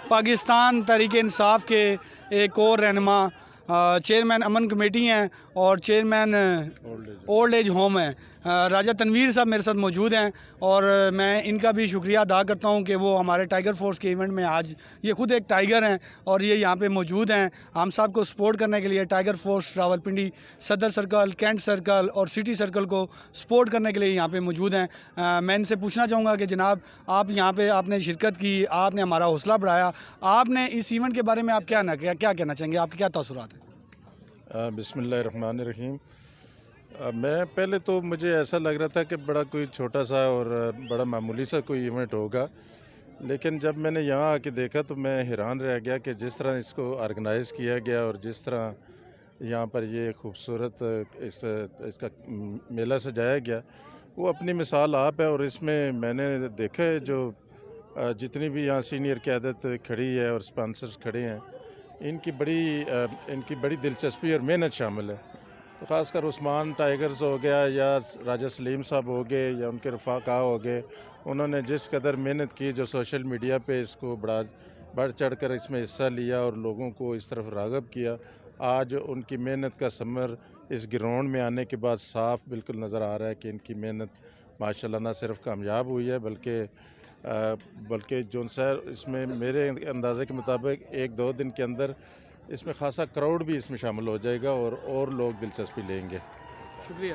پاکستان تحریک انصاف کے ایک اور رہنما چیئرمین امن کمیٹی ہیں اور چیئرمین اولڈ ایج ہوم ہیں، راجہ تنویر صاحب میرے ساتھ موجود ہیں، اور میں ان کا بھی شکریہ ادا کرتا ہوں کہ وہ ہمارے ٹائیگر فورس کے ایونٹ میں آج یہ خود ایک ٹائیگر ہیں اور یہ یہاں پہ موجود ہیں ہم صاحب کو سپورٹ کرنے کے لیے۔ ٹائیگر فورس راولپنڈی صدر سرکل، کینٹ سرکل اور سٹی سرکل کو سپورٹ کرنے کے لیے یہاں پہ موجود ہیں۔ میں ان سے پوچھنا چاہوں گا کہ جناب آپ یہاں پہ آپ نے شرکت کی، آپ نے ہمارا حوصلہ بڑھایا، آپ نے اس ایونٹ کے بارے میں آپ کیا کہنا چاہیں گے، آپ کے کیا تاثرات ہیں؟ بسم اللہ الرحمن الرحیم۔ میں پہلے تو مجھے ایسا لگ رہا تھا کہ بڑا کوئی چھوٹا سا اور بڑا معمولی سا کوئی ایونٹ ہوگا، لیکن جب میں نے یہاں آ کے دیکھا تو میں حیران رہ گیا کہ جس طرح اس کو آرگنائز کیا گیا اور جس طرح یہاں پر یہ خوبصورت اس کا میلہ سجایا گیا، وہ اپنی مثال آپ ہے۔ اور اس میں نے دیکھا ہے جو جتنی بھی یہاں سینئر قیادت کھڑی ہے اور سپانسرز کھڑے ہیں، ان کی بڑی دلچسپی اور محنت شامل ہے۔ خاص کر عثمان ٹائیگرز ہو گیا یا راجہ سلیم صاحب ہو گئے یا ان کے رفقا ہو گئے، انہوں نے جس قدر محنت کی، جو سوشل میڈیا پہ اس کو بڑھ چڑھ کر اس میں حصہ لیا اور لوگوں کو اس طرف راغب کیا، آج ان کی محنت کا ثمر اس گراؤنڈ میں آنے کے بعد صاف بالکل نظر آ رہا ہے کہ ان کی محنت ماشاءاللہ نہ صرف کامیاب ہوئی ہے بلکہ جو سر اس میں میرے اندازے کے مطابق 1-2 دن کے اندر اس میں خاصا کراؤڈ بھی اس میں شامل ہو جائے گا اور لوگ دلچسپی لیں گے۔ شکریہ۔